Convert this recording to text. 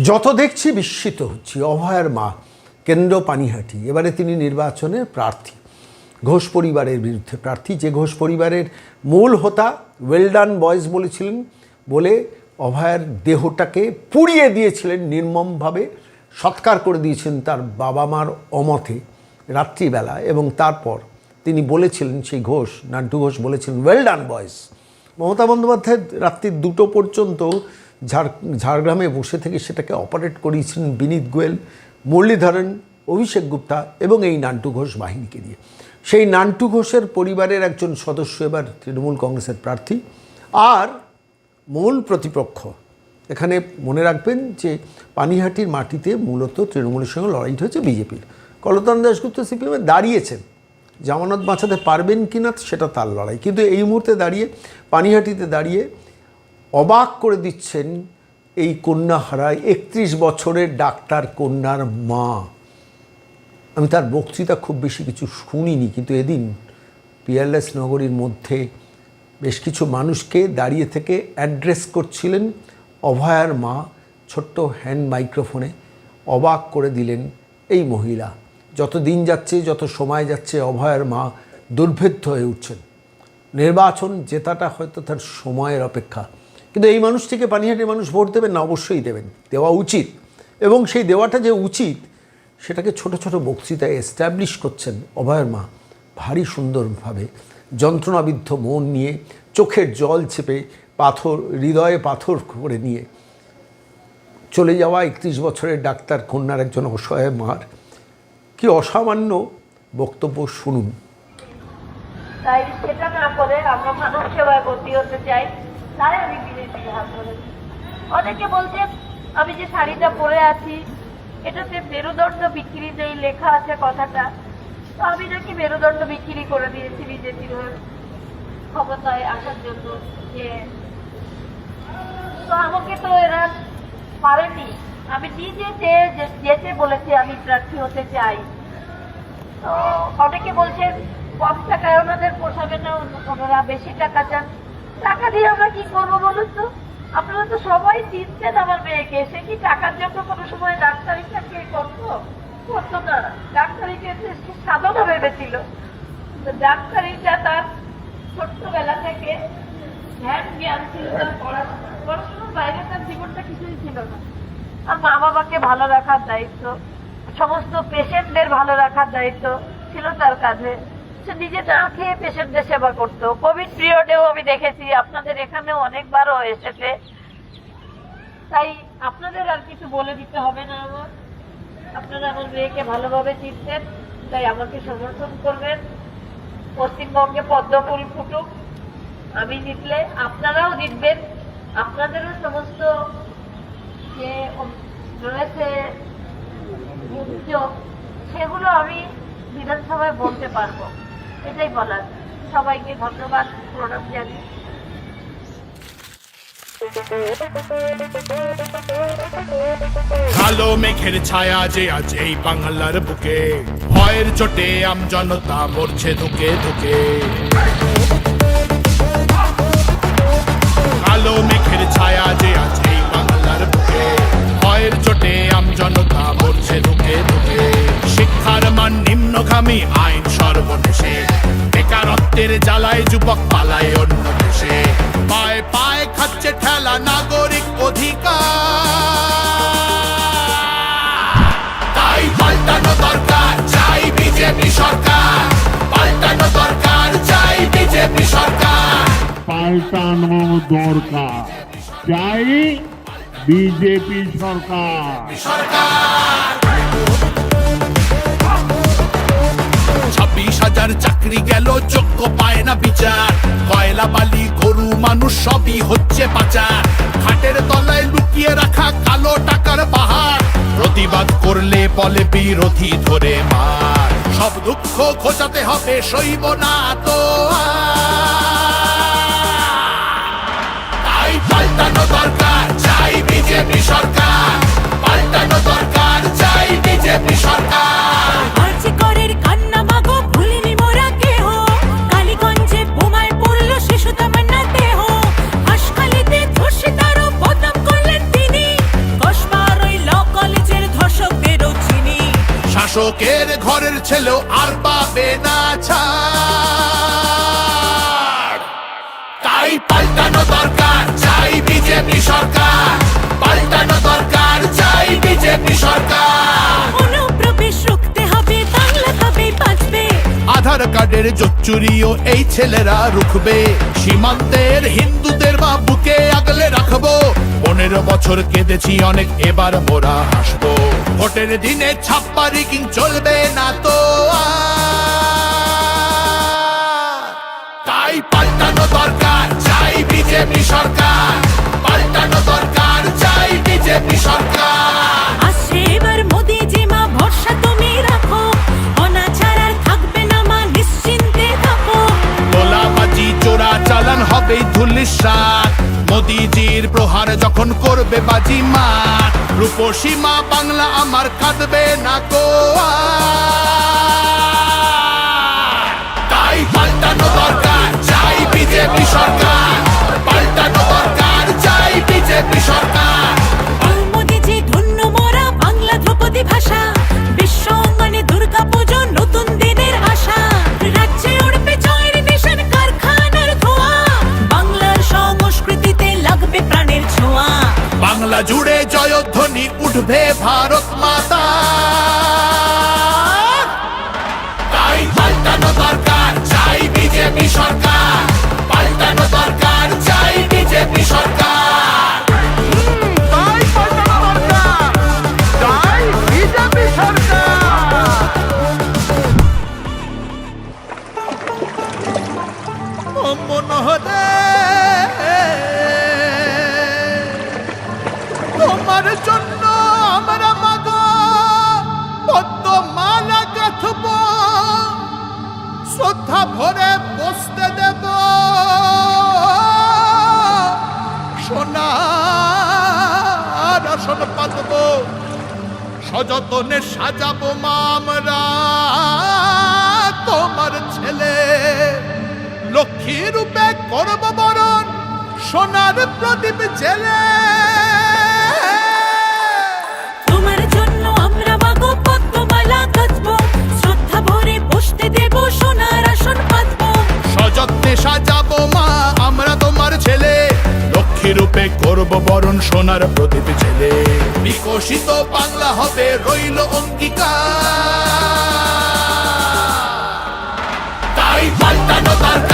যত দেখছি বিস্মিত হচ্ছি। অভয়ার মা, কেন্দ্র পানিহাটি। এবারে তিনি নির্বাচনের প্রার্থী, ঘোষ পরিবারের বিরুদ্ধে প্রার্থী। যে ঘোষ পরিবারের মূল হোতা ওয়েলডান বয়েজ বলেছিলেন বলে অভয়ার দেহটাকে পুড়িয়ে দিয়েছিলেন নির্মমভাবে, সৎকার করে দিয়েছেন তার বাবা মার অমতে রাত্রিবেলা। এবং তারপর তিনি বলেছিলেন, সেই ঘোষ, নান্টু ঘোষ বলেছিলেন ওয়েলডান বয়েজ। মমতা বন্দ্যোপাধ্যায় রাত্রি 2টো পর্যন্ত ঝাড়গ্রামে বসে থেকে সেটাকে অপারেট করিয়েছিলেন বিনীত গোয়েল, মুরলীধরন, অভিষেক গুপ্তা এবং এই নান্টু ঘোষ বাহিনীকে দিয়ে। সেই নান্টু ঘোষের পরিবারের একজন সদস্য এবার তৃণমূল কংগ্রেসের প্রার্থী। আর মূল প্রতিপক্ষ এখানে মনে রাখবেন যে পানিহাটির মাটিতে মূলত তৃণমূলের সঙ্গে লড়াইটা হচ্ছে বিজেপির। কলতান দাশগুপ্ত সিপিএমে দাঁড়িয়েছেন, জামানত বাঁচাতে পারবেন কি না সেটা তার লড়াই। কিন্তু এই মুহূর্তে দাঁড়িয়ে পানিহাটিতে দাঁড়িয়ে অবাক করে দিচ্ছেন এই কন্যাহারা 31 বছরের ডাক্তার কন্যার মা। আমি তার বক্তৃতা খুব বেশি কিছু শুনিনি, কিন্তু এদিন পিয়ারলেস নগরীর মধ্যে বেশ কিছু মানুষকে দাঁড়িয়ে থেকে অ্যাড্রেস করছিলেন অভয়ার মা, ছোট্ট হ্যান্ড মাইক্রোফোনে। অবাক করে দিলেন এই মহিলা। যত দিন যাচ্ছে, যত সময় যাচ্ছে, অভয়ার মা দুর্ভেদ্য হয়ে উঠছেন। নির্বাচন জেতাটা হয়তো তার সময়ের অপেক্ষা, কিন্তু এই মানুষটিকে পানিহাটির মানুষ ভোট দেবেন না? অবশ্যই দেবেন, দেওয়া উচিত। এবং সেই দেওয়াটা যে উচিত সেটাকে ছোট ছোট বক্তৃতায় এস্টাবলিশ করছেন অভয়ার মা ভারী সুন্দরভাবে, যন্ত্রণাবিদ্ধ মন নিয়ে, চোখের জল চেপে, পাথর হৃদয়ে পাথর করে নিয়ে চলে যাওয়া 31 বছরের ডাক্তার কন্যার একজন অসহায় মার কি অসামান্য বক্তব্য শুনুন। তাই সেটা না করে আমরা মানব সেবায় ভর্তি হতে চাই, তাই আমি বিজেপিকে হাত ধরেছি। অনেকে বলছে আমি যে শাড়িটা পরে আছি এটাতে মেরুদণ্ড বিক্রি নেই লেখা আছে কথাটা, তো আমি নাকি মেরুদণ্ড বিক্রি করে দিয়েছি বিজেপির ক্ষমতায় আসার জন্য। যে তো আমাকে তো এরা পারেনি, আমি নিজে যেতে বলেছি আমি প্রার্থী হতে চাই। তো অনেকে বলছেন কম টাকায় ওনাদের পোষাবে না, ওনারা বেশি টাকা চান। টাকা দিয়ে আমরা কি করবো বলুন তো? আপনারা তো সবাই চিনতেন আমার মেয়েকে, সে কি টাকার জন্য কোনো সময় ডাক্তারিটাকে করতো না। ডাক্তারিকে সাধনা ভেবেছিল। তো ডাক্তারিটা তার ছোট্টবেলা থেকে ধ্যান জ্ঞান ছিল, তার পড়াশোনার বাইরে তার জীবনটা কিছুই ছিল না। আর মা বাবাকে ভালো রাখার দায়িত্ব, সমস্ত পেশেন্টদের ভালো রাখার দায়িত্ব ছিল তার কাঁধে। সে নিজে না খেয়ে পেশেন্টদের সেবা করতো। কোভিড পিরিয়ডেও আমি দেখেছি, আপনাদের এখানেও অনেকবারও এসেছে। তাই আপনাদের আর কিছু বলে দিতে হবে না আমার। আপনারা আমার মেয়েকে ভালোভাবে চিনতেন, তাই আমাকে সমর্থন করবেন। পশ্চিমবঙ্গে পদ্ম ফুল ফুটুক, আমি জিতলে আপনারাও জিতবেন। আপনাদেরও সমস্ত যে রয়েছে অভিযোগ সেগুলো আমি বিধানসভায় বলতে পারবো, এটাই বলার। সবাইকে ধন্যবাদ, প্রণাম জানাই। কালো মেঘের ছায়া যে আজ এই বাংলার বুকে, ভয়ের চোটে আমজনতা মরছে ধুকে ধুকে। কালো মেঘের ছায়া যে আজ এই বাংলার বুকে, ভয়ের চোটে আমজনতা মরছে ধুকে ধুকে। শিক্ষার মান নিম্নগামী, আইন সর্বনেশে, বেকারত্বের জ্বালায় যুবক পালায় অন্য দেশে। পায়ে পায়ে খাচ্ছে ঠেলা নাগরিক অধিকার, তাই পাল্টানো দরকার, চাই বিজেপি সরকার। পাল্টানো দরকার, চাই বিজেপি সরকার। পাল্টানো দরকার, চাই বিজেপি সরকার। 26,000 চাকরি গেল, যোগ্য পায় না বিচার। কয়লা বালি গরু মানুষ সবই হচ্ছে পাচার। খাটের তলায় লুকিয়ে রাখা কালো টাকার পাহাড়, প্রতিবাদ করলে বলে বিরোধী ধরে মার। সব দুঃখ খোঁজাতে হবে, সইব না তো তাই পাল্টানো দরকার, চাই বিজেপি সরকার। পাল্টানো দরকার, চাই বিজেপি সরকার। হাসখালিতে ধর্ষিতারও বদনাম করলেন তিনি। 10-12 শাসকের ঘরের ছেলেও আর পাবে না ছাড়। তাই পাল্টানো দরকার, চাই বিজেপি সরকার। পাল্টানো দরকার, চাই বিজেপি সরকার। অনুপ্রবেশ রুখতে হবে, বাংলা তবে বাঁচবে। আধার কার্ডের জোচ্চুরিও এই ছেলেরা রুখবে। সীমান্তের হিন্দুদের বা বুকে আগলে রাখবো। 15 বছর কেঁদেছি অনেক, এবার মোরা হাসবো। ভোটের দিনে ছাপ্পা রিগিং চলবে না তো আর। তাই পাল্টানো দরকার, চাই বিজেপি সরকার। পাল্টানো দরকার, চাই বিজেপি সরকার। আসছে এবার মোদি জি মা, ভরসা তুমি রাখো। অনাচার আর থাকবে না মা, নিশ্চিন্তে থাকো। তোলাবাজি চোরা চালান হবে ধুলিসাৎ। মোদিজির প্রহার যখন করবে বাজি মার। রূপসী মা বাংলা আমার কাঁদবে না কো আর। তাই পাল্টানো দরকার, চাই বিজেপি সরকার। পাল্টানো দরকার, চাই বিজেপি সরকার। ও মোদি জি ধন্য মোরা, বাংলা ধ্রুপদী ভাষা। বিশ্ব অঙ্গনে দুর্গা পুজো, নতুন দিনের আশা। রাজ্যে উঠবে জয়ের নিশান, কারখানার ধোঁয়া। বাংলার সংস্কৃতিতে লাগবে প্রাণের ছোঁয়া। বাংলা জুড়ে জয়ধ্বনি উঠবে ভারত মাতা। তাই পাল্টানো দরকার, চাই বিজেপি সরকার। পাল্টানো দরকার, চাই বিজেপি সরকার। তাই পাল্টানো দরকার, চাই বিজেপি সরকার। ও মনোহরে, তোমার জন্য আমরা মাগো পদ্মমালা গাঁথব। শ্রদ্ধা ভরে বসতে দেব, সোনার আসন পাতব। সযতনে সাজাবো মা আমরা তোমার ছেলে। লক্ষ্মী রূপে করব বরণ, সোনার প্রদীপ জেলে। তোমার জন্য আমরা মাগো পদ্মমালা গাঁথবো। শ্রদ্ধা ভরে বসতে দেব, সোনার আসন পাতবো। সযত্নে সাজাবো মা আমরা তোমার ছেলে। লক্ষ্মী রূপে করব বরণ, সোনার প্রদীপ ছেলে। বিকশিত বাংলা হবে রইল অঙ্গীকার। তাই পাল্টানো দরকার,